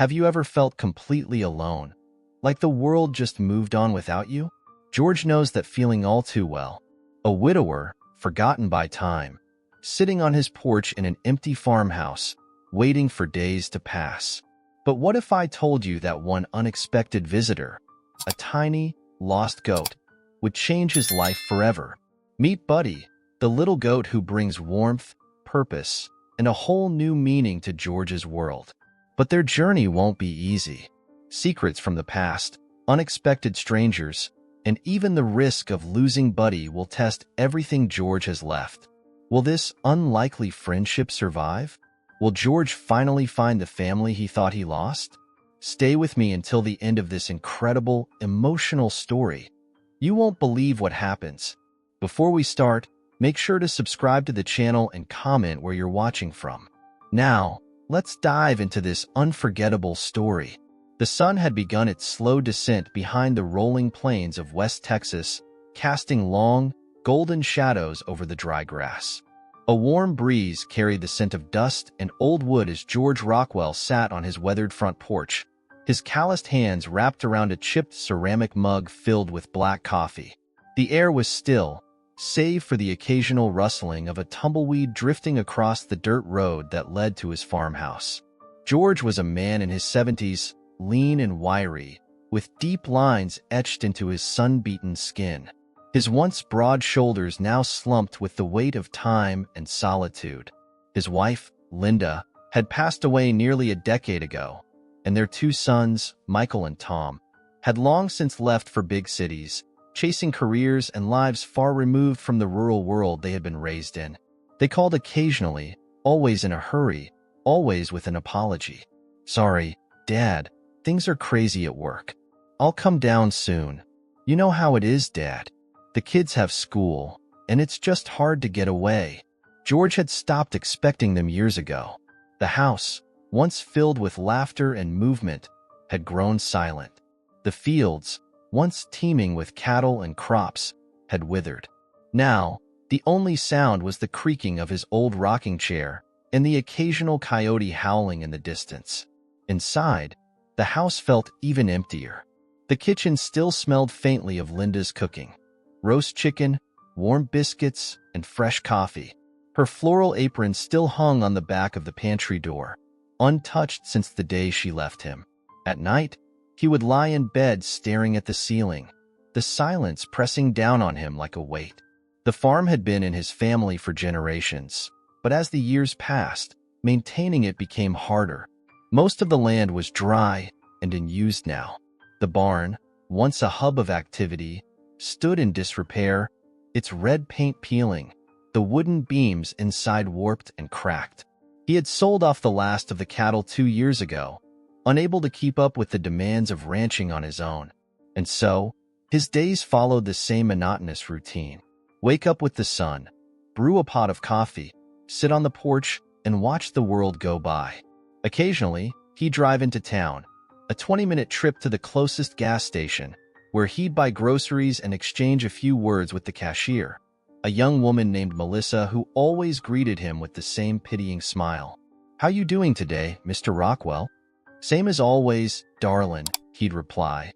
Have you ever felt completely alone, like the world just moved on without you? George knows that feeling all too well. A widower, forgotten by time, sitting on his porch in an empty farmhouse, waiting for days to pass. But what if I told you that one unexpected visitor, a tiny, lost goat, would change his life forever? Meet Buddy, the little goat who brings warmth, purpose, and a whole new meaning to George's world. But their journey won't be easy. Secrets from the past, unexpected strangers, and even the risk of losing Buddy will test everything George has left. Will this unlikely friendship survive? Will George finally find the family he thought he lost? Stay with me until the end of this incredible, emotional story. You won't believe what happens. Before we start, make sure to subscribe to the channel and comment where you're watching from. Now, let's dive into this unforgettable story. The sun had begun its slow descent behind the rolling plains of West Texas, casting long, golden shadows over the dry grass. A warm breeze carried the scent of dust and old wood as George Rockwell sat on his weathered front porch, his calloused hands wrapped around a chipped ceramic mug filled with black coffee. The air was still, save for the occasional rustling of a tumbleweed drifting across the dirt road that led to his farmhouse. George was a man in his 70s, lean and wiry, with deep lines etched into his sun-beaten skin. His once broad shoulders now slumped with the weight of time and solitude. His wife, Linda, had passed away nearly a decade ago, and their two sons, Michael and Tom, had long since left for big cities, chasing careers and lives far removed from the rural world they had been raised in. They called occasionally, always in a hurry, always with an apology. "Sorry, Dad, things are crazy at work. I'll come down soon. You know how it is, Dad. The kids have school, and it's just hard to get away." George had stopped expecting them years ago. The house, once filled with laughter and movement, had grown silent. The fields, once teeming with cattle and crops, had withered. Now, the only sound was the creaking of his old rocking chair and the occasional coyote howling in the distance. Inside, the house felt even emptier. The kitchen still smelled faintly of Linda's cooking. Roast chicken, warm biscuits, and fresh coffee. Her floral apron still hung on the back of the pantry door, untouched since the day she left him. At night, he would lie in bed staring at the ceiling, the silence pressing down on him like a weight. The farm had been in his family for generations, but as the years passed, maintaining it became harder. Most of the land was dry and unused now. The barn, once a hub of activity, stood in disrepair, its red paint peeling, the wooden beams inside warped and cracked. He had sold off the last of the cattle 2 years ago, unable to keep up with the demands of ranching on his own. And so, his days followed the same monotonous routine. Wake up with the sun, brew a pot of coffee, sit on the porch, and watch the world go by. Occasionally, he'd drive into town, a 20-minute trip to the closest gas station, where he'd buy groceries and exchange a few words with the cashier, a young woman named Melissa who always greeted him with the same pitying smile. "How you doing today, Mr. Rockwell?" "Same as always, darlin'," he'd reply,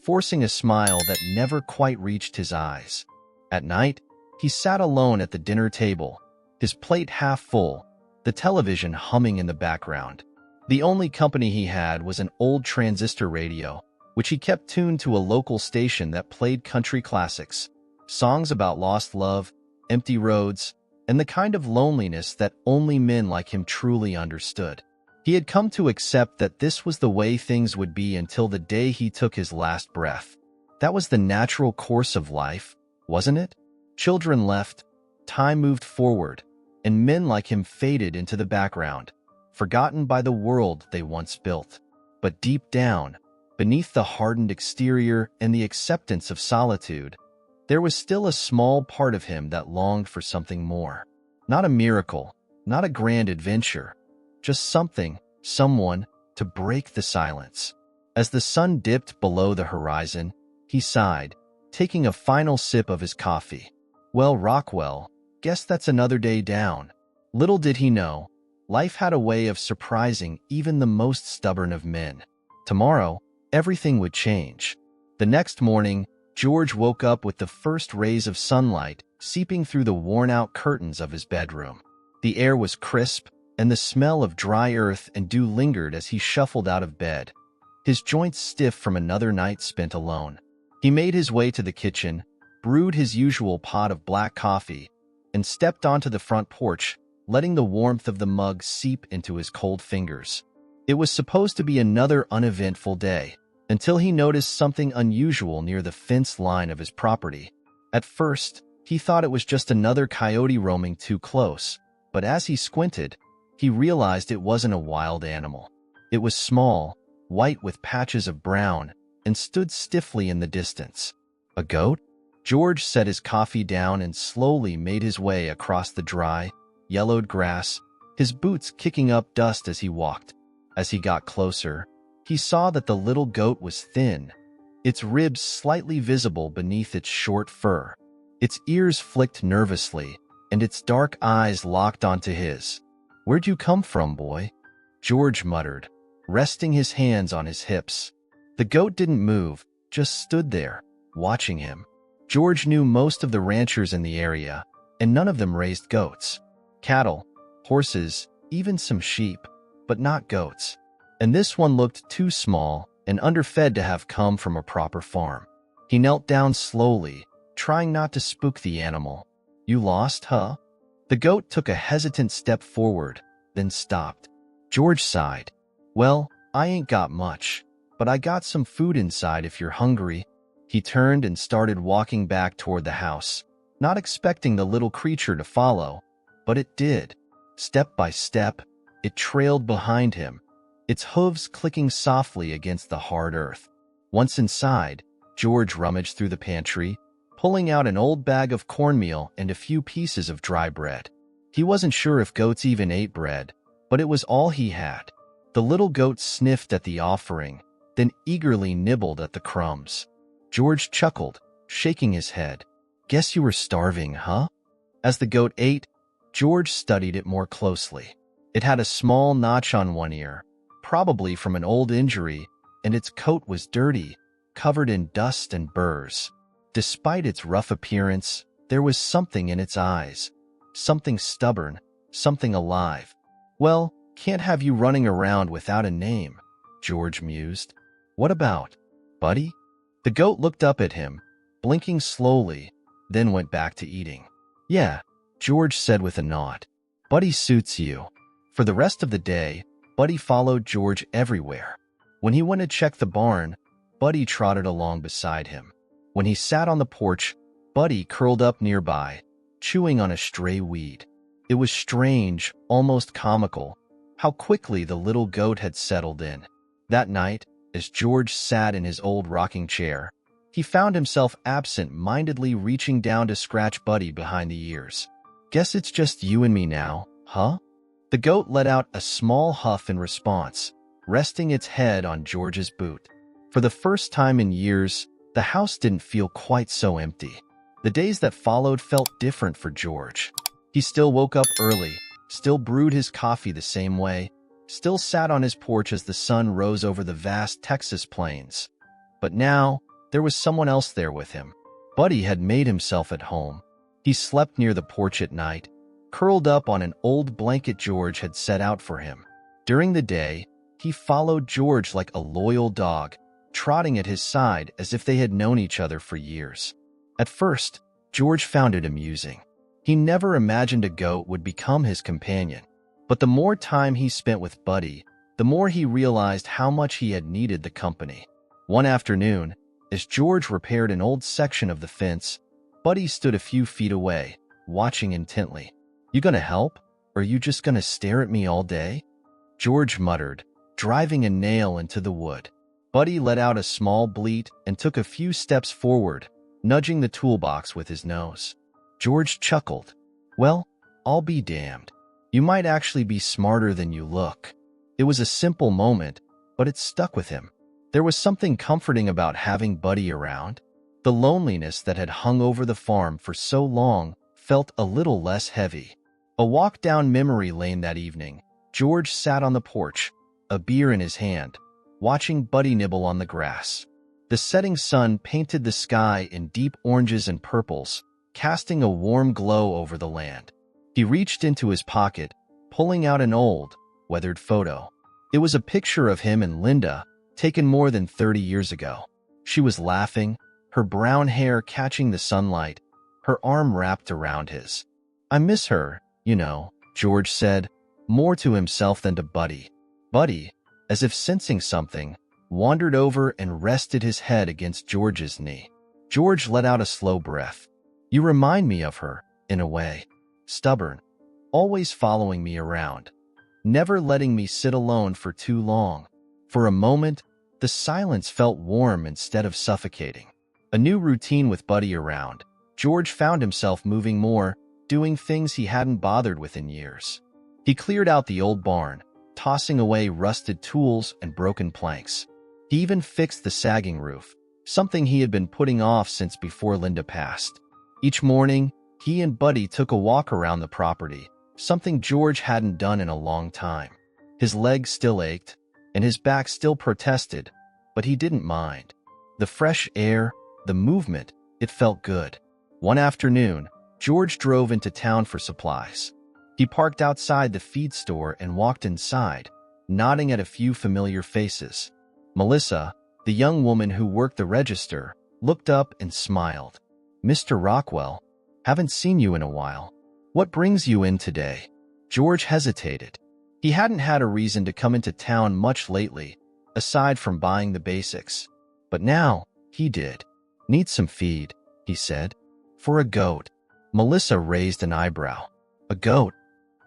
forcing a smile that never quite reached his eyes. At night, he sat alone at the dinner table, his plate half full, the television humming in the background. The only company he had was an old transistor radio, which he kept tuned to a local station that played country classics, songs about lost love, empty roads, and the kind of loneliness that only men like him truly understood. He had come to accept that this was the way things would be until the day he took his last breath. That was the natural course of life, wasn't it? Children left, time moved forward, and men like him faded into the background, forgotten by the world they once built. But deep down, beneath the hardened exterior and the acceptance of solitude, there was still a small part of him that longed for something more. Not a miracle, not a grand adventure, just something, someone, to break the silence. As the sun dipped below the horizon, he sighed, taking a final sip of his coffee. "Well, Rockwell, guess that's another day down." Little did he know, Life had a way of surprising even the most stubborn of men. Tomorrow, everything would change. The next morning, George woke up with the first rays of sunlight seeping through the worn-out curtains of his bedroom. The air was crisp, and the smell of dry earth and dew lingered as he shuffled out of bed, his joints stiff from another night spent alone. He made his way to the kitchen, brewed his usual pot of black coffee, and stepped onto the front porch, letting the warmth of the mug seep into his cold fingers. It was supposed to be another uneventful day, until he noticed something unusual near the fence line of his property. At first, he thought it was just another coyote roaming too close, but as he squinted, he realized it wasn't a wild animal. It was small, white with patches of brown, and stood stiffly in the distance. A goat? George set his coffee down and slowly made his way across the dry, yellowed grass, his boots kicking up dust as he walked. As he got closer, he saw that the little goat was thin, its ribs slightly visible beneath its short fur. Its ears flicked nervously, and its dark eyes locked onto his. "Where'd you come from, boy?" George muttered, resting his hands on his hips. The goat didn't move, just stood there, watching him. George knew most of the ranchers in the area, and none of them raised goats. Cattle, horses, even some sheep, but not goats. And this one looked too small and underfed to have come from a proper farm. He knelt down slowly, trying not to spook the animal. "You lost, huh?" The goat took a hesitant step forward, then stopped. George sighed. "Well, I ain't got much, but I got some food inside if you're hungry." He turned and started walking back toward the house, not expecting the little creature to follow, but it did. Step by step, it trailed behind him, its hooves clicking softly against the hard earth. Once inside, George rummaged through the pantry, pulling out an old bag of cornmeal and a few pieces of dry bread. He wasn't sure if goats even ate bread, but it was all he had. The little goat sniffed at the offering, then eagerly nibbled at the crumbs. George chuckled, shaking his head. "Guess you were starving, huh?" As the goat ate, George studied it more closely. It had a small notch on one ear, probably from an old injury, and its coat was dirty, covered in dust and burrs. Despite its rough appearance, there was something in its eyes. Something stubborn, something alive. "Well, can't have you running around without a name," George mused. "What about Buddy?" The goat looked up at him, blinking slowly, then went back to eating. "Yeah," George said with a nod. "Buddy suits you." For the rest of the day, Buddy followed George everywhere. When he went to check the barn, Buddy trotted along beside him. When he sat on the porch, Buddy curled up nearby, chewing on a stray weed. It was strange, almost comical, how quickly the little goat had settled in. That night, as George sat in his old rocking chair, he found himself absent-mindedly reaching down to scratch Buddy behind the ears. "Guess it's just you and me now, huh?" The goat let out a small huff in response, resting its head on George's boot. For the first time in years, the house didn't feel quite so empty. The days that followed felt different for George. He still woke up early, still brewed his coffee the same way, still sat on his porch as the sun rose over the vast Texas plains. But now, there was someone else there with him. Buddy had made himself at home. He slept near the porch at night, curled up on an old blanket George had set out for him. During the day, he followed George like a loyal dog, trotting at his side as if they had known each other for years. At first, George found it amusing. He never imagined a goat would become his companion. But the more time he spent with Buddy, the more he realized how much he had needed the company. One afternoon, as George repaired an old section of the fence, Buddy stood a few feet away, watching intently. "You gonna help, or you just gonna stare at me all day?" George muttered, driving a nail into the wood. Buddy let out a small bleat and took a few steps forward, nudging the toolbox with his nose. George chuckled. "Well, I'll be damned. You might actually be smarter than you look." It was a simple moment, but it stuck with him. There was something comforting about having Buddy around. The loneliness that had hung over the farm for so long felt a little less heavy. A walk down memory lane that evening, George sat on the porch, a beer in his hand, watching Buddy nibble on the grass. The setting sun painted the sky in deep oranges and purples, casting a warm glow over the land. He reached into his pocket, pulling out an old, weathered photo. It was a picture of him and Linda, taken more than 30 years ago. She was laughing, her brown hair catching the sunlight, her arm wrapped around his. "I miss her, you know," George said, more to himself than to Buddy. Buddy, as if sensing something, wandered over and rested his head against George's knee. George let out a slow breath. "You remind me of her, in a way. Stubborn, always following me around, never letting me sit alone for too long." For a moment, the silence felt warm instead of suffocating. A new routine with Buddy around, George found himself moving more, doing things he hadn't bothered with in years. He cleared out the old barn, tossing away rusted tools and broken planks. He even fixed the sagging roof, something he had been putting off since before Linda passed. Each morning, he and Buddy took a walk around the property, something George hadn't done in a long time. His legs still ached, and his back still protested, but he didn't mind. The fresh air, the movement, it felt good. One afternoon, George drove into town for supplies. He parked outside the feed store and walked inside, nodding at a few familiar faces. Melissa, the young woman who worked the register, looked up and smiled. "Mr. Rockwell, haven't seen you in a while. What brings you in today?" George hesitated. He hadn't had a reason to come into town much lately, aside from buying the basics. But now, he did. "Need some feed," he said. "For a goat." Melissa raised an eyebrow. "A goat?"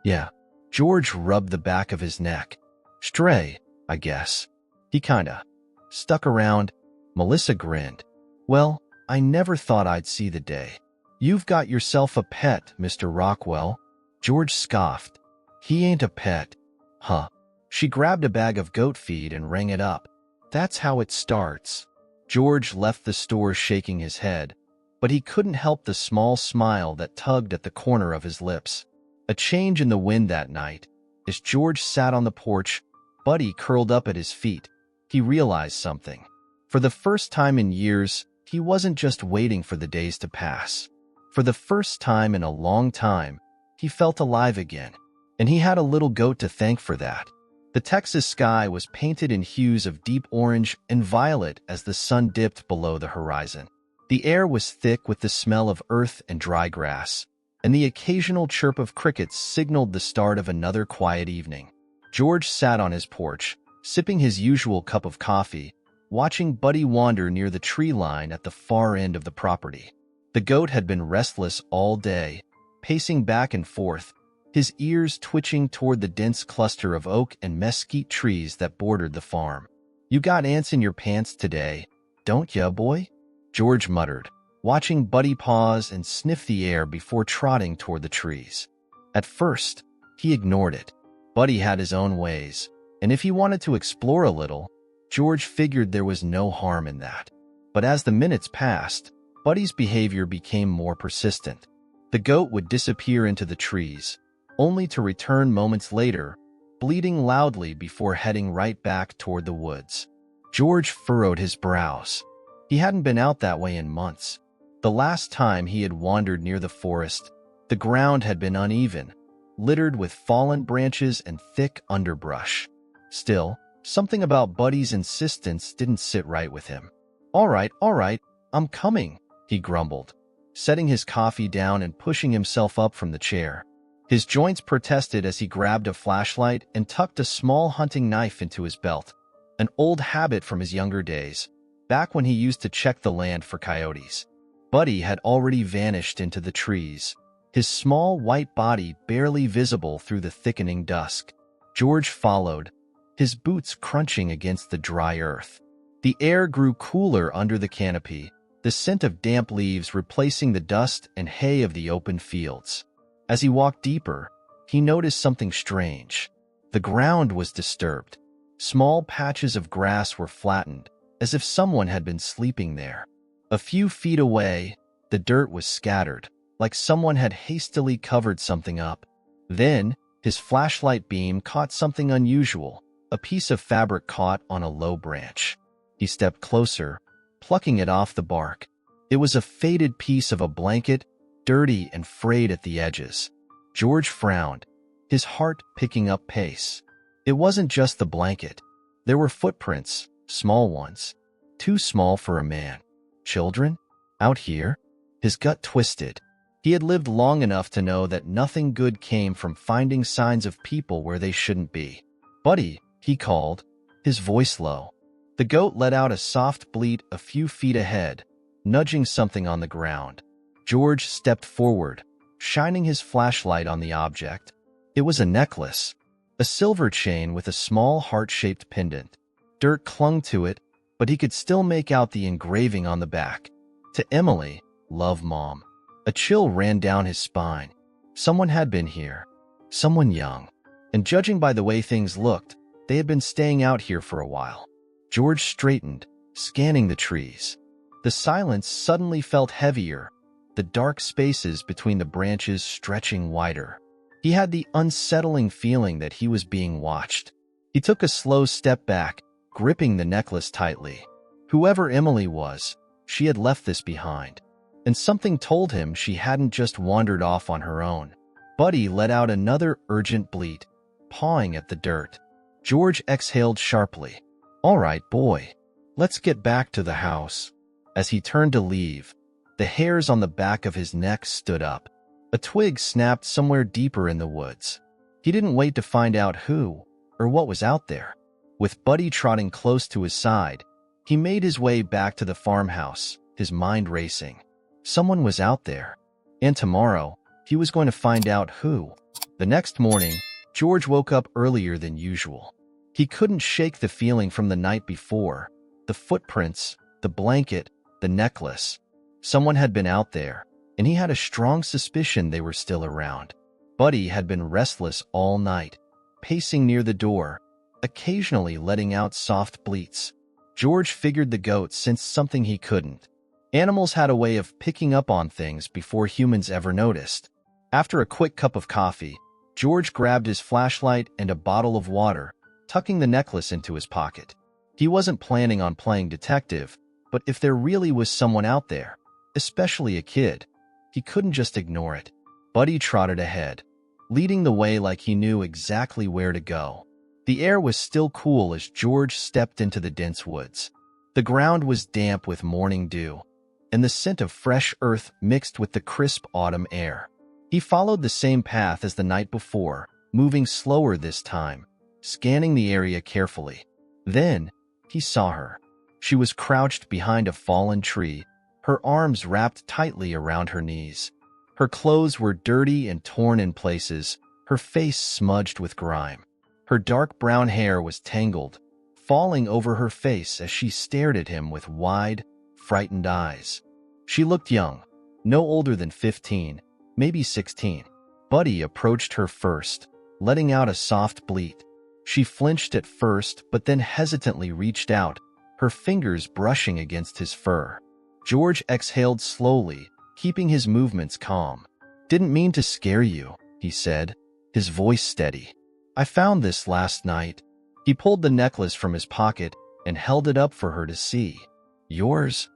"Yeah." George rubbed the back of his neck. "Stray, I guess." He kinda stuck around. Melissa grinned. "Well, I never thought I'd see the day." "You've got yourself a pet, Mr. Rockwell." George scoffed. "He ain't a pet." "Huh." She grabbed a bag of goat feed and rang it up. "That's how it starts." George left the store shaking his head, but he couldn't help the small smile that tugged at the corner of his lips. A change in the wind that night. As George sat on the porch, Buddy curled up at his feet. He realized something. For the first time in years, he wasn't just waiting for the days to pass. For the first time in a long time, he felt alive again, and he had a little goat to thank for that. The Texas sky was painted in hues of deep orange and violet as the sun dipped below the horizon. The air was thick with the smell of earth and dry grass, and the occasional chirp of crickets signaled the start of another quiet evening. George sat on his porch, sipping his usual cup of coffee, watching Buddy wander near the tree line at the far end of the property. The goat had been restless all day, pacing back and forth, his ears twitching toward the dense cluster of oak and mesquite trees that bordered the farm. "You got ants in your pants today, don't ya, boy?" George muttered, watching Buddy pause and sniff the air before trotting toward the trees. At first, he ignored it. Buddy had his own ways, and if he wanted to explore a little, George figured there was no harm in that. But as the minutes passed, Buddy's behavior became more persistent. The goat would disappear into the trees, only to return moments later, bleating loudly before heading right back toward the woods. George furrowed his brows. He hadn't been out that way in months. The last time he had wandered near the forest, the ground had been uneven, littered with fallen branches and thick underbrush. Still, something about Buddy's insistence didn't sit right with him. All right, I'm coming," he grumbled, setting his coffee down and pushing himself up from the chair. His joints protested as he grabbed a flashlight and tucked a small hunting knife into his belt, an old habit from his younger days, back when he used to check the land for coyotes. Buddy had already vanished into the trees, his small white body barely visible through the thickening dusk. George followed, his boots crunching against the dry earth. The air grew cooler under the canopy, the scent of damp leaves replacing the dust and hay of the open fields. As he walked deeper, he noticed something strange. The ground was disturbed. Small patches of grass were flattened, as if someone had been sleeping there. A few feet away, the dirt was scattered, like someone had hastily covered something up. Then, His flashlight beam caught something unusual, a piece of fabric caught on a low branch. He stepped closer, plucking it off the bark. It was a faded piece of a blanket, dirty and frayed at the edges. George frowned, his heart picking up pace. It wasn't just the blanket. There were footprints, small ones, too small for a man. Children? Out here? His gut twisted. He had lived long enough to know that nothing good came from finding signs of people where they shouldn't be. "Buddy," he called, his voice low. The goat let out a soft bleat a few feet ahead, nudging something on the ground. George stepped forward, shining his flashlight on the object. It was a necklace, a silver chain with a small heart-shaped pendant. Dirt clung to it, but he could still make out the engraving on the back. "To Emily, love, Mom." A chill ran down his spine. Someone had been here. Someone young. And judging by the way things looked, they had been staying out here for a while. George straightened, scanning the trees. The silence suddenly felt heavier, the dark spaces between the branches stretching wider. He had the unsettling feeling that he was being watched. He took a slow step back, gripping the necklace tightly. Whoever Emily was, she had left this behind. And something told him she hadn't just wandered off on her own. Buddy let out another urgent bleat, pawing at the dirt. George exhaled sharply. "All right, boy. Let's get back to the house." As he turned to leave, the hairs on the back of his neck stood up. A twig snapped somewhere deeper in the woods. He didn't wait to find out who or what was out there. With Buddy trotting close to his side, he made his way back to the farmhouse, his mind racing. Someone was out there, and tomorrow, he was going to find out who. The next morning, George woke up earlier than usual. He couldn't shake the feeling from the night before. The footprints, the blanket, the necklace. Someone had been out there, and he had a strong suspicion they were still around. Buddy had been restless all night, pacing near the door, occasionally letting out soft bleats. George figured the goat sensed something he couldn't. Animals had a way of picking up on things before humans ever noticed. After a quick cup of coffee, George grabbed his flashlight and a bottle of water, tucking the necklace into his pocket. He wasn't planning on playing detective, but if there really was someone out there, especially a kid, he couldn't just ignore it. Buddy trotted ahead, leading the way like he knew exactly where to go. The air was still cool as George stepped into the dense woods. The ground was damp with morning dew, and the scent of fresh earth mixed with the crisp autumn air. He followed the same path as the night before, moving slower this time, scanning the area carefully. Then, he saw her. She was crouched behind a fallen tree, her arms wrapped tightly around her knees. Her clothes were dirty and torn in places, her face smudged with grime. Her dark brown hair was tangled, falling over her face as she stared at him with wide, frightened eyes. She looked young, no older than 15, maybe 16. Buddy approached her first, letting out a soft bleat. She flinched at first, but then hesitantly reached out, her fingers brushing against his fur. George exhaled slowly, keeping his movements calm. "Didn't mean to scare you," he said, his voice steady. "I found this last night." He pulled the necklace from his pocket and held it up for her to see. "Yours?"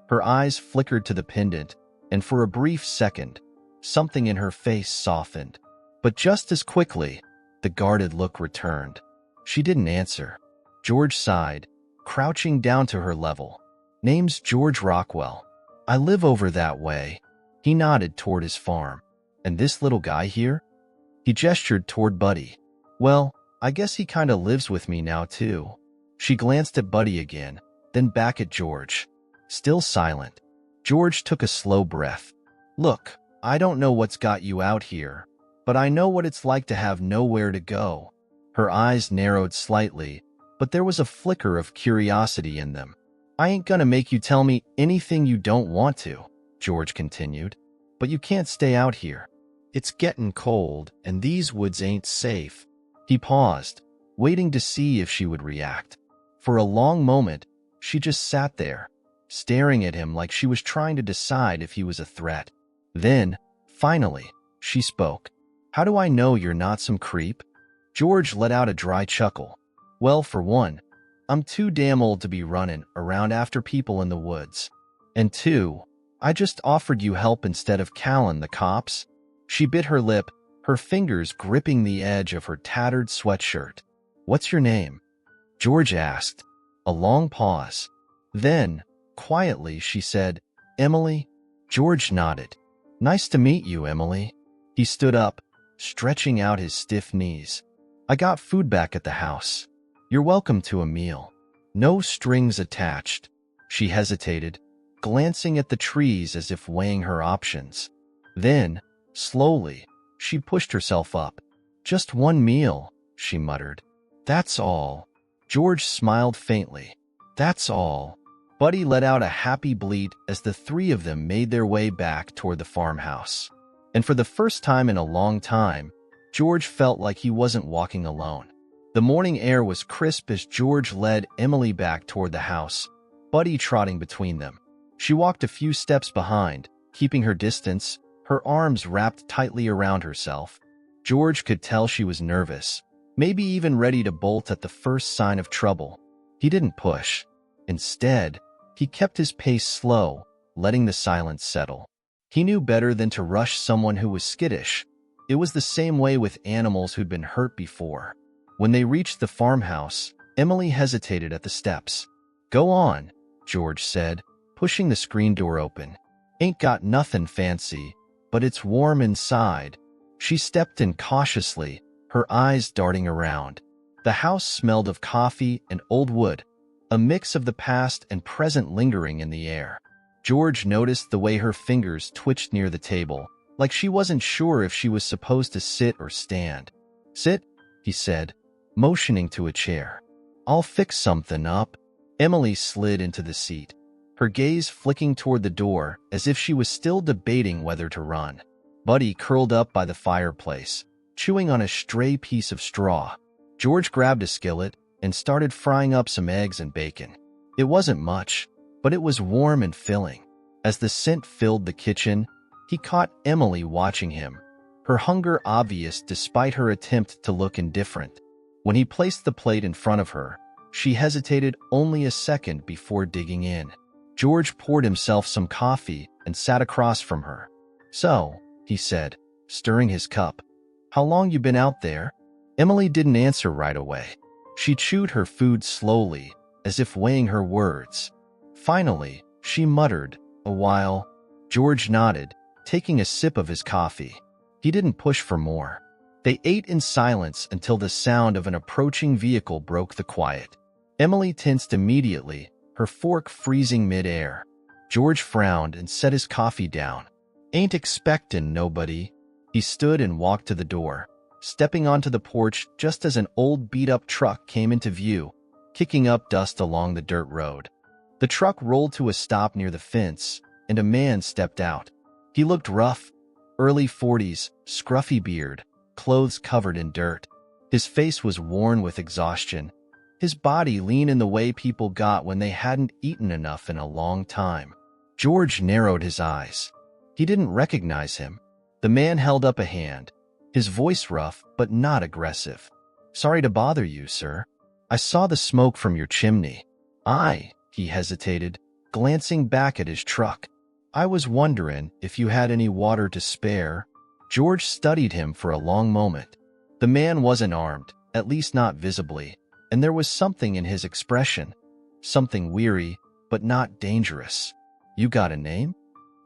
Her eyes flickered to the pendant, and for a brief second, something in her face softened. But just as quickly, the guarded look returned. She didn't answer. George sighed, crouching down to her level. "Name's George Rockwell. I live over that way." He nodded toward his farm. "And this little guy here?" He gestured toward Buddy. "Well, I guess he kinda lives with me now, too." She glanced at Buddy again, then back at George. Still silent. George took a slow breath. "Look, I don't know what's got you out here, but I know what it's like to have nowhere to go." Her eyes narrowed slightly, but there was a flicker of curiosity in them. "I ain't gonna make you tell me anything you don't want to," George continued, "but you can't stay out here. It's getting cold, and these woods ain't safe." He paused, waiting to see if she would react. For a long moment, she just sat there, staring at him like she was trying to decide if he was a threat. Then, finally, she spoke. How do I know you're not some creep? George let out a dry chuckle. Well, for one, I'm too damn old to be running around after people in the woods. And two, I just offered you help instead of calling the cops. She bit her lip, her fingers gripping the edge of her tattered sweatshirt. What's your name? George asked. A long pause. Then, quietly, she said, Emily. George nodded. Nice to meet you, Emily. He stood up, stretching out his stiff knees. I got food back at the house. You're welcome to a meal. No strings attached. She hesitated, glancing at the trees as if weighing her options. Then, slowly, she pushed herself up. Just one meal, she muttered. That's all. George smiled faintly. That's all. Buddy let out a happy bleat as the three of them made their way back toward the farmhouse. And for the first time in a long time, George felt like he wasn't walking alone. The morning air was crisp as George led Emily back toward the house, Buddy trotting between them. She walked a few steps behind, keeping her distance, her arms wrapped tightly around herself. George could tell she was nervous, maybe even ready to bolt at the first sign of trouble. He didn't push. Instead, he kept his pace slow, letting the silence settle. He knew better than to rush someone who was skittish. It was the same way with animals who'd been hurt before. When they reached the farmhouse, Emily hesitated at the steps. Go on, George said, pushing the screen door open. Ain't got nothing fancy, but it's warm inside. She stepped in cautiously, her eyes darting around. The house smelled of coffee and old wood, a mix of the past and present lingering in the air. George noticed the way her fingers twitched near the table, like she wasn't sure if she was supposed to sit or stand. Sit, he said, motioning to a chair. I'll fix something up. Emily slid into the seat, her gaze flicking toward the door as if she was still debating whether to run. Buddy curled up by the fireplace, chewing on a stray piece of straw. George grabbed a skillet and started frying up some eggs and bacon. It wasn't much, but it was warm and filling. As the scent filled the kitchen, he caught Emily watching him, her hunger obvious despite her attempt to look indifferent. When he placed the plate in front of her, she hesitated only a second before digging in. George poured himself some coffee and sat across from her. So, he said, stirring his cup, how long you been out there? Emily didn't answer right away. She chewed her food slowly, as if weighing her words. Finally, she muttered, a while. George nodded, taking a sip of his coffee. He didn't push for more. They ate in silence until the sound of an approaching vehicle broke the quiet. Emily tensed immediately, her fork freezing mid-air. George frowned and set his coffee down. Ain't expectin' nobody. He stood and walked to the door, stepping onto the porch just as an old beat-up truck came into view, kicking up dust along the dirt road. The truck rolled to a stop near the fence, and a man stepped out. He looked rough, early 40s, scruffy beard, clothes covered in dirt. His face was worn with exhaustion, his body lean in the way people got when they hadn't eaten enough in a long time. George narrowed his eyes. He didn't recognize him. The man held up a hand, his voice rough but not aggressive. Sorry to bother you, sir. I saw the smoke from your chimney. He hesitated, glancing back at his truck. I was wondering if you had any water to spare. George studied him for a long moment. The man wasn't armed, at least not visibly, and there was something in his expression, something weary, but not dangerous. You got a name?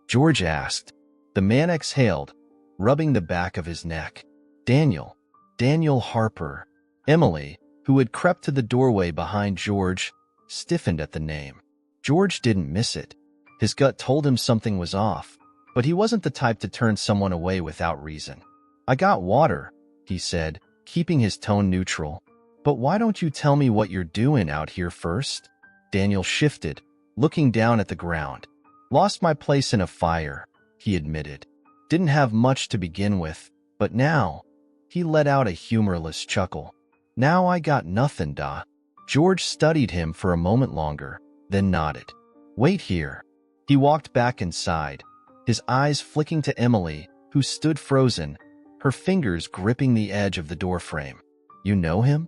George asked. The man exhaled, rubbing the back of his neck. Daniel Harper. Emily, who had crept to the doorway behind George, stiffened at the name. George didn't miss it. His gut told him something was off, but he wasn't the type to turn someone away without reason. I got water, he said, keeping his tone neutral. But why don't you tell me what you're doing out here first? Daniel shifted, looking down at the ground. Lost my place in a fire, he admitted. Didn't have much to begin with, but now, he let out a humorless chuckle. Now I got nothing, da. George studied him for a moment longer, then nodded. Wait here. He walked back inside, his eyes flicking to Emily, who stood frozen, her fingers gripping the edge of the doorframe. "You know him?"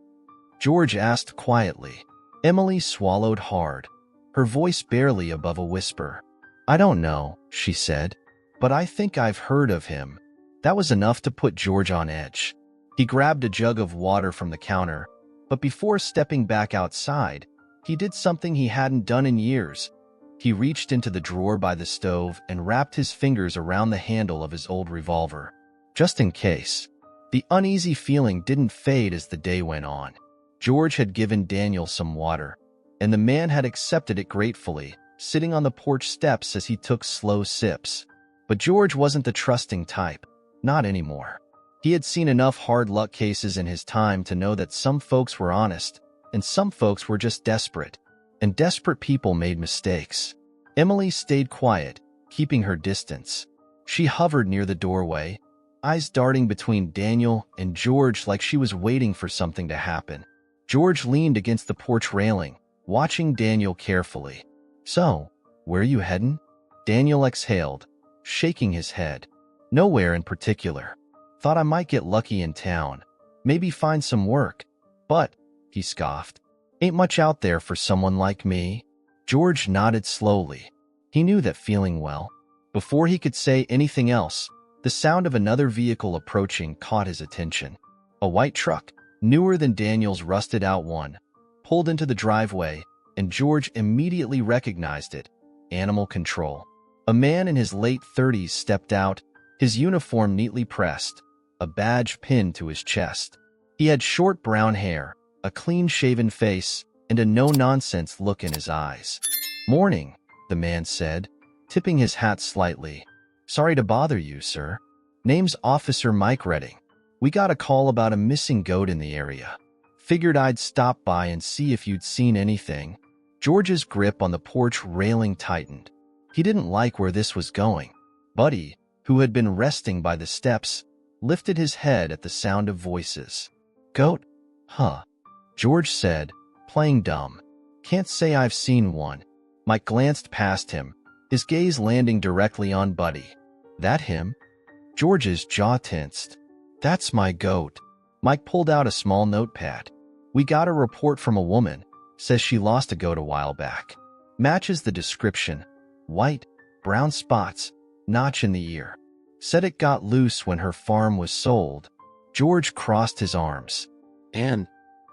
George asked quietly. Emily swallowed hard, her voice barely above a whisper. "I don't know," she said, "but I think I've heard of him." That was enough to put George on edge. He grabbed a jug of water from the counter, but before stepping back outside, he did something he hadn't done in years. He reached into the drawer by the stove and wrapped his fingers around the handle of his old revolver, just in case. The uneasy feeling didn't fade as the day went on. George had given Daniel some water, and the man had accepted it gratefully, sitting on the porch steps as he took slow sips. But George wasn't the trusting type, not anymore. He had seen enough hard luck cases in his time to know that some folks were honest, and some folks were just desperate, and desperate people made mistakes. Emily stayed quiet, keeping her distance. She hovered near the doorway, eyes darting between Daniel and George like she was waiting for something to happen. George leaned against the porch railing, watching Daniel carefully. "So, where are you heading?" Daniel exhaled, shaking his head. "Nowhere in particular. Thought I might get lucky in town. Maybe find some work. But," he scoffed, "ain't much out there for someone like me." George nodded slowly. He knew that feeling well. Before he could say anything else, the sound of another vehicle approaching caught his attention. A white truck, newer than Daniel's rusted-out one, pulled into the driveway, and George immediately recognized it: Animal Control. A man in his late 30s stepped out, his uniform neatly pressed, a badge pinned to his chest. He had short brown hair, a clean-shaven face, and a no-nonsense look in his eyes. "Morning," the man said, tipping his hat slightly. "Sorry to bother you, sir. Name's Officer Mike Redding. We got a call about a missing goat in the area. Figured I'd stop by and see if you'd seen anything." George's grip on the porch railing tightened. He didn't like where this was going. Buddy, who had been resting by the steps, lifted his head at the sound of voices. "Goat? Huh," George said, playing dumb. "Can't say I've seen one." Mike glanced past him, his gaze landing directly on Buddy. "That him?" George's jaw tensed. "That's my goat." Mike pulled out a small notepad. "We got a report from a woman. Says she lost a goat a while back. Matches the description. White, brown spots, notch in the ear. Said it got loose when her farm was sold." George crossed his arms. "And?"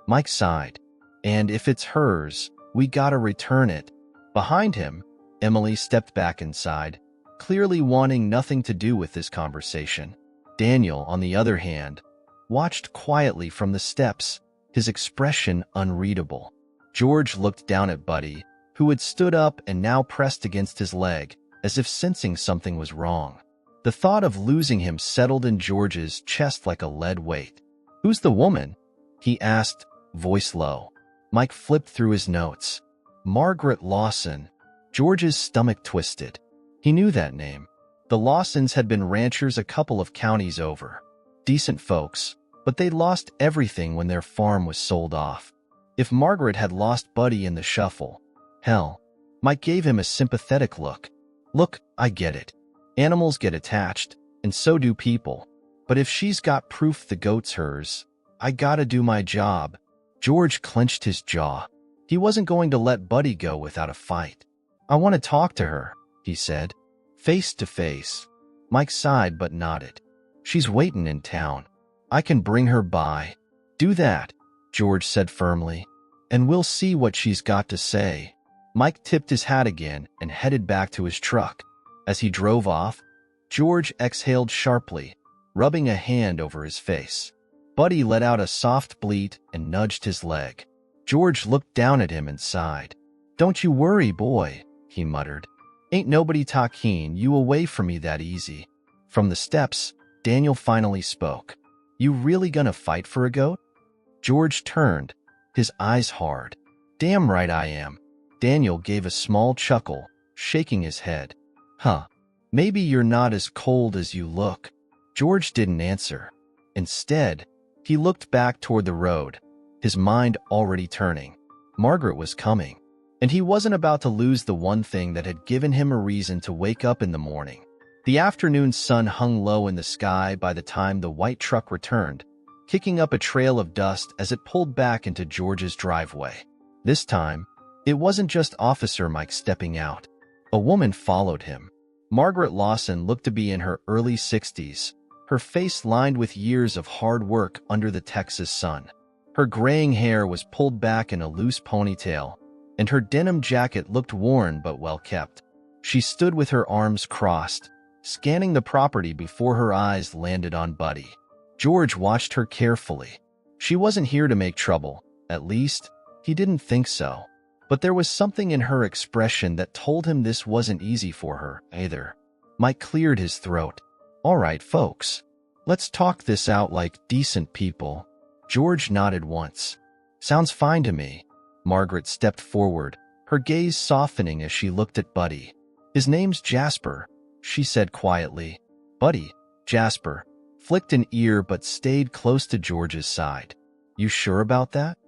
Mike sighed. "And if it's hers, we gotta return it." Behind him, Emily stepped back inside, clearly wanting nothing to do with this conversation. Daniel, on the other hand, watched quietly from the steps, his expression unreadable. George looked down at Buddy, who had stood up and now pressed against his leg, as if sensing something was wrong. The thought of losing him settled in George's chest like a lead weight. "Who's the woman?" he asked, voice low. Mike flipped through his notes. "Margaret Lawson." George's stomach twisted. He knew that name. The Lawsons had been ranchers a couple of counties over. Decent folks, but they'd lost everything when their farm was sold off. If Margaret had lost Buddy in the shuffle, hell, Mike gave him a sympathetic look. "Look, I get it. Animals get attached, and so do people. But if she's got proof the goat's hers, I gotta do my job." George clenched his jaw. He wasn't going to let Buddy go without a fight. "I want to talk to her," he said. "Face to face." Mike sighed but nodded. "She's waiting in town. I can bring her by." "Do that," George said firmly, "and we'll see what she's got to say." Mike tipped his hat again and headed back to his truck. As he drove off, George exhaled sharply, rubbing a hand over his face. Buddy let out a soft bleat and nudged his leg. George looked down at him and sighed. "Don't you worry, boy," he muttered. "Ain't nobody talking you away from me that easy." From the steps, Daniel finally spoke. "You really gonna fight for a goat?" George turned, his eyes hard. "Damn right I am." Daniel gave a small chuckle, shaking his head. "Huh, maybe you're not as cold as you look." George didn't answer. Instead, he looked back toward the road, his mind already turning. Margaret was coming, and he wasn't about to lose the one thing that had given him a reason to wake up in the morning. The afternoon sun hung low in the sky by the time the white truck returned, kicking up a trail of dust as it pulled back into George's driveway. This time, it wasn't just Officer Mike stepping out. A woman followed him. Margaret Lawson looked to be in her early 60s, her face lined with years of hard work under the Texas sun. Her graying hair was pulled back in a loose ponytail, and her denim jacket looked worn but well kept. She stood with her arms crossed, scanning the property before her eyes landed on Buddy. George watched her carefully. She wasn't here to make trouble, at least, he didn't think so. But there was something in her expression that told him this wasn't easy for her, either. Mike cleared his throat. "All right, folks. Let's talk this out like decent people." George nodded once. "Sounds fine to me." Margaret stepped forward, her gaze softening as she looked at Buddy. "His name's Jasper," she said quietly. Buddy, Jasper, flicked an ear but stayed close to George's side. "You sure about that?"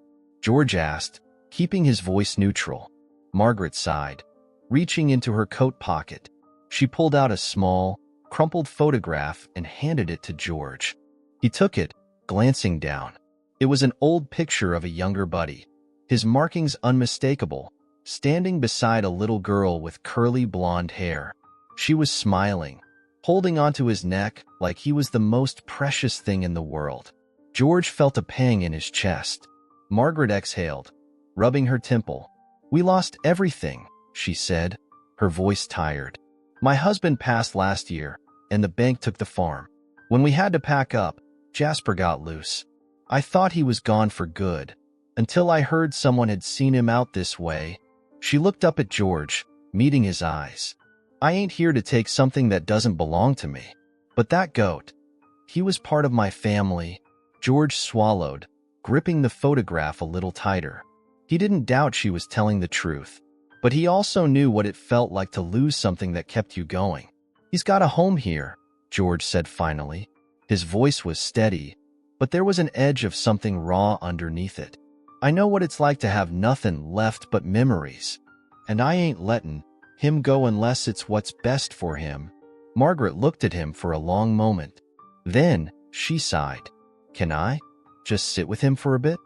George asked, keeping his voice neutral. Margaret sighed. Reaching into her coat pocket, she pulled out a small, crumpled photograph and handed it to George. He took it, glancing down. It was an old picture of a younger Buddy, his markings unmistakable, standing beside a little girl with curly blonde hair. She was smiling, holding onto his neck like he was the most precious thing in the world. George felt a pang in his chest. Margaret exhaled, rubbing her temple. "We lost everything," she said, her voice tired. "My husband passed last year, and the bank took the farm. When we had to pack up, Jasper got loose. I thought he was gone for good, until I heard someone had seen him out this way." She looked up at George, meeting his eyes. "I ain't here to take something that doesn't belong to me. But that goat, he was part of my family." George swallowed, gripping the photograph a little tighter. He didn't doubt she was telling the truth, but he also knew what it felt like to lose something that kept you going. "He's got a home here," George said finally. His voice was steady, but there was an edge of something raw underneath it. "I know what it's like to have nothing left but memories, and I ain't letting him go unless it's what's best for him." Margaret looked at him for a long moment. Then she sighed. "Can I just sit with him for a bit?"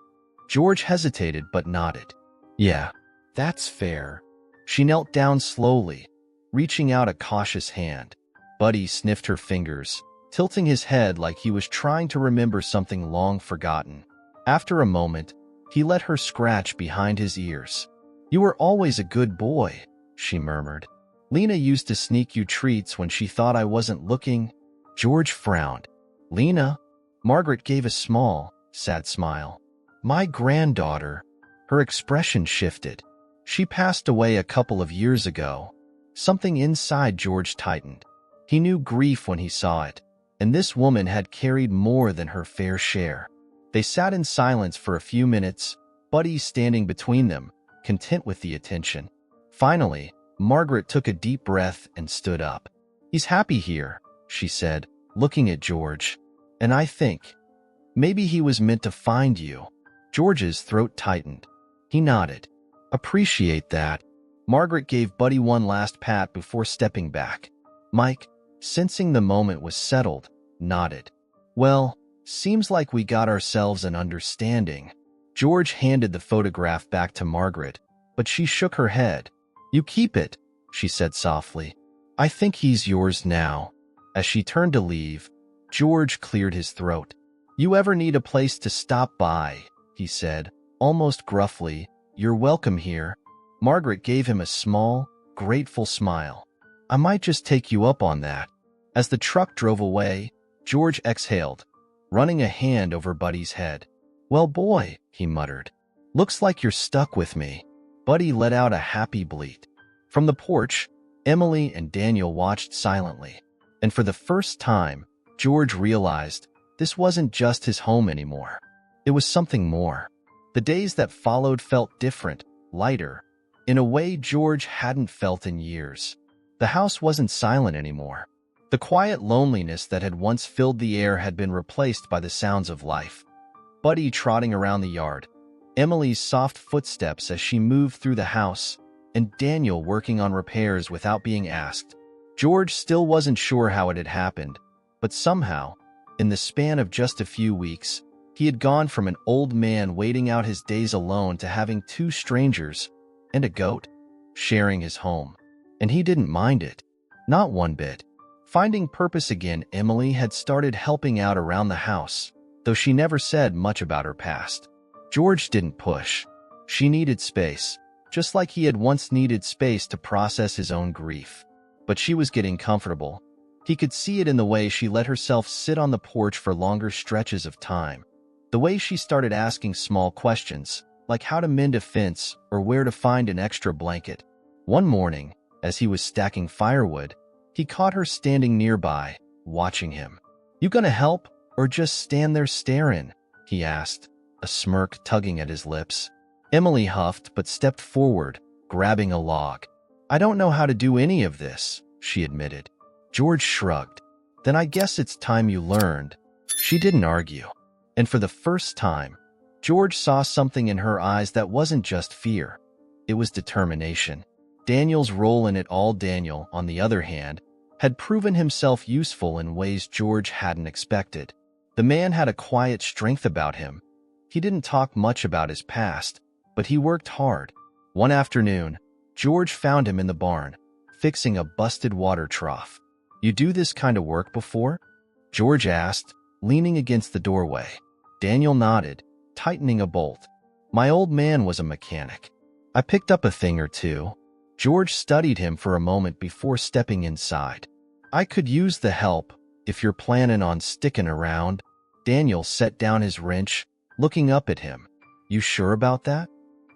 George hesitated but nodded. "Yeah, that's fair." She knelt down slowly, reaching out a cautious hand. Buddy sniffed her fingers, tilting his head like he was trying to remember something long forgotten. After a moment, he let her scratch behind his ears. "You were always a good boy," she murmured. "Lena used to sneak you treats when she thought I wasn't looking." George frowned. "Lena?" Margaret gave a small, sad smile. "My granddaughter." Her expression shifted. "She passed away a couple of years ago." Something inside George tightened. He knew grief when he saw it, and this woman had carried more than her fair share. They sat in silence for a few minutes, Buddy standing between them, content with the attention. Finally, Margaret took a deep breath and stood up. "He's happy here," she said, looking at George. "And I think maybe he was meant to find you." George's throat tightened. He nodded. "Appreciate that." Margaret gave Buddy one last pat before stepping back. Mike, sensing the moment was settled, nodded. "Well, seems like we got ourselves an understanding." George handed the photograph back to Margaret, but she shook her head. "You keep it," she said softly. "I think he's yours now." As she turned to leave, George cleared his throat. "You ever need a place to stop by?" he said, almost gruffly. "You're welcome here." Margaret gave him a small, grateful smile. "I might just take you up on that." As the truck drove away, George exhaled, running a hand over Buddy's head. "Well, boy," he muttered, "looks like you're stuck with me." Buddy let out a happy bleat. From the porch, Emily and Daniel watched silently, and for the first time, George realized this wasn't just his home anymore. It was something more. The days that followed felt different, lighter, in a way George hadn't felt in years. The house wasn't silent anymore. The quiet loneliness that had once filled the air had been replaced by the sounds of life. Buddy trotting around the yard, Emily's soft footsteps as she moved through the house, and Daniel working on repairs without being asked. George still wasn't sure how it had happened, but somehow, in the span of just a few weeks, he had gone from an old man waiting out his days alone to having two strangers and a goat sharing his home. And he didn't mind it. Not one bit. Finding purpose again, Emily had started helping out around the house, though she never said much about her past. George didn't push. She needed space, just like he had once needed space to process his own grief. But she was getting comfortable. He could see it in the way she let herself sit on the porch for longer stretches of time. The way she started asking small questions, like how to mend a fence or where to find an extra blanket. One morning, as he was stacking firewood, he caught her standing nearby, watching him. "You gonna help, or just stand there staring?" he asked, a smirk tugging at his lips. Emily huffed but stepped forward, grabbing a log. "I don't know how to do any of this," she admitted. George shrugged. "Then I guess it's time you learned." She didn't argue. And for the first time, George saw something in her eyes that wasn't just fear. It was determination. Daniel's role in it all. Daniel, on the other hand, had proven himself useful in ways George hadn't expected. The man had a quiet strength about him. He didn't talk much about his past, but he worked hard. One afternoon, George found him in the barn, fixing a busted water trough. "You do this kind of work before?" George asked, leaning against the doorway. Daniel nodded, tightening a bolt. "My old man was a mechanic. I picked up a thing or two." George studied him for a moment before stepping inside. "I could use the help, if you're planning on sticking around." Daniel set down his wrench, looking up at him. "You sure about that?"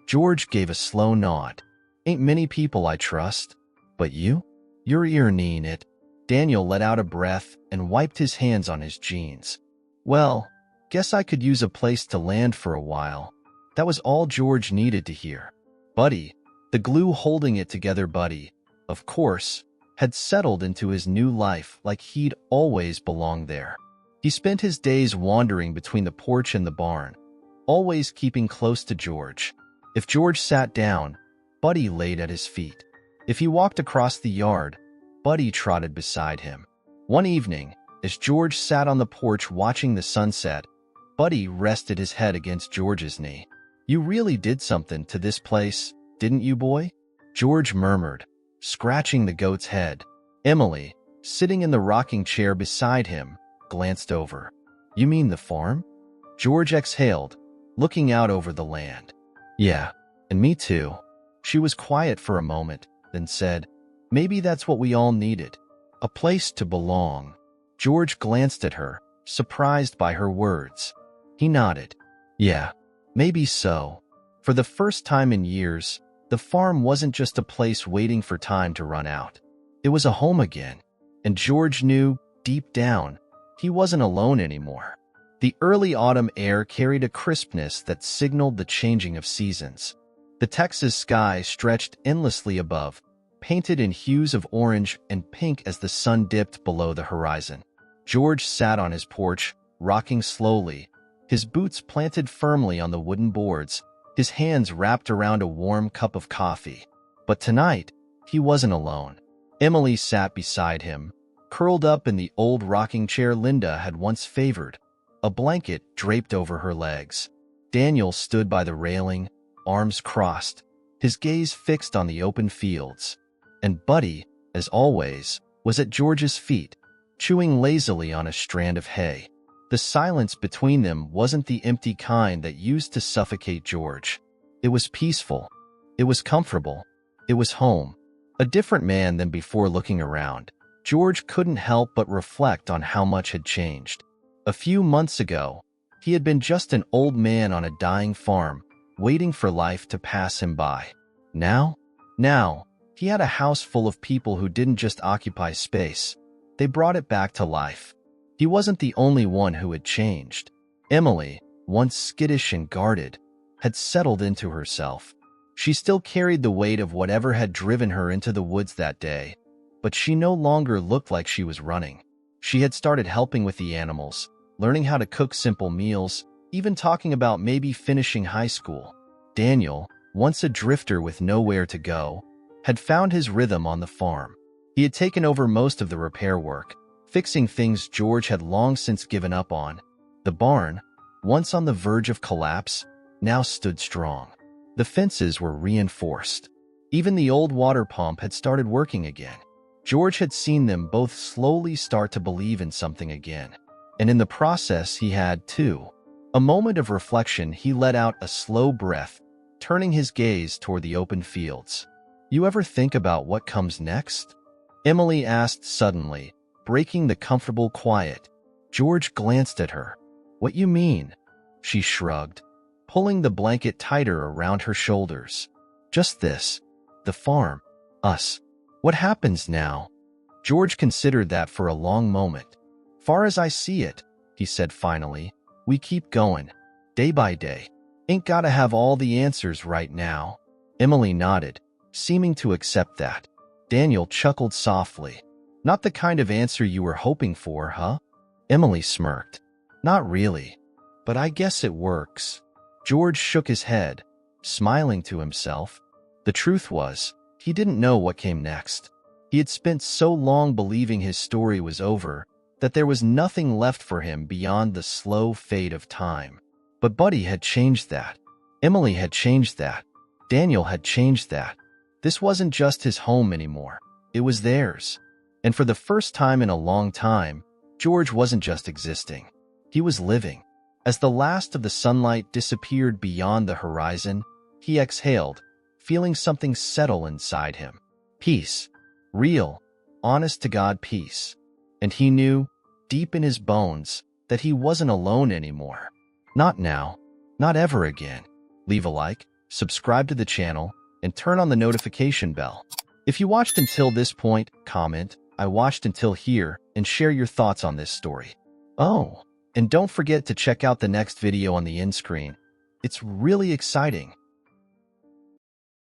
George gave a slow nod. "Ain't many people I trust. But you? Your ear need it." Daniel let out a breath and wiped his hands on his jeans. "Well, guess I could use a place to land for a while." That was all George needed to hear. Buddy, the glue holding it together, Buddy, of course, had settled into his new life like he'd always belonged there. He spent his days wandering between the porch and the barn, always keeping close to George. If George sat down, Buddy laid at his feet. If he walked across the yard, Buddy trotted beside him. One evening, as George sat on the porch watching the sunset, Buddy rested his head against George's knee. "You really did something to this place, didn't you, boy?" George murmured, scratching the goat's head. Emily, sitting in the rocking chair beside him, glanced over. "You mean the farm?" George exhaled, looking out over the land. "Yeah, and me too." She was quiet for a moment, then said, "Maybe that's what we all needed. A place to belong." George glanced at her, surprised by her words. He nodded. "Yeah, maybe so." For the first time in years, the farm wasn't just a place waiting for time to run out. It was a home again, and George knew, deep down, he wasn't alone anymore. The early autumn air carried a crispness that signaled the changing of seasons. The Texas sky stretched endlessly above, painted in hues of orange and pink as the sun dipped below the horizon. George sat on his porch, rocking slowly, his boots planted firmly on the wooden boards, his hands wrapped around a warm cup of coffee. But tonight, he wasn't alone. Emily sat beside him, curled up in the old rocking chair Linda had once favored, a blanket draped over her legs. Daniel stood by the railing, arms crossed, his gaze fixed on the open fields. And Buddy, as always, was at George's feet, chewing lazily on a strand of hay. The silence between them wasn't the empty kind that used to suffocate George. It was peaceful. It was comfortable. It was home. A different man than before. Looking around, George couldn't help but reflect on how much had changed. A few months ago, he had been just an old man on a dying farm, waiting for life to pass him by. Now, he had a house full of people who didn't just occupy space. They brought it back to life. He wasn't the only one who had changed. Emily, once skittish and guarded, had settled into herself. She still carried the weight of whatever had driven her into the woods that day, but she no longer looked like she was running. She had started helping with the animals, learning how to cook simple meals, even talking about maybe finishing high school. Daniel, once a drifter with nowhere to go, had found his rhythm on the farm. He had taken over most of the repair work, fixing things George had long since given up on. The barn, once on the verge of collapse, now stood strong. The fences were reinforced. Even the old water pump had started working again. George had seen them both slowly start to believe in something again. And in the process, he had, too. A moment of reflection, he let out a slow breath, turning his gaze toward the open fields. "You ever think about what comes next?" Emily asked suddenly, breaking the comfortable quiet. George glanced at her. "What you mean?" She shrugged, pulling the blanket tighter around her shoulders. "Just this. The farm. Us. What happens now?" George considered that for a long moment. "Far as I see it," he said finally, "we keep going, day by day. Ain't gotta have all the answers right now." Emily nodded, seeming to accept that. Daniel chuckled softly. "Not the kind of answer you were hoping for, huh?" Emily smirked. "Not really. But I guess it works." George shook his head, smiling to himself. The truth was, he didn't know what came next. He had spent so long believing his story was over that there was nothing left for him beyond the slow fade of time. But Buddy had changed that. Emily had changed that. Daniel had changed that. This wasn't just his home anymore. It was theirs. And for the first time in a long time, George wasn't just existing. He was living. As the last of the sunlight disappeared beyond the horizon, he exhaled, feeling something settle inside him. Peace. Real, honest-to-God peace. And he knew, deep in his bones, that he wasn't alone anymore. Not now. Not ever again. Leave a like, subscribe to the channel, and turn on the notification bell. If you watched until this point, comment, "I watched until here," and share your thoughts on this story. Oh, and don't forget to check out the next video on the end screen. It's really exciting.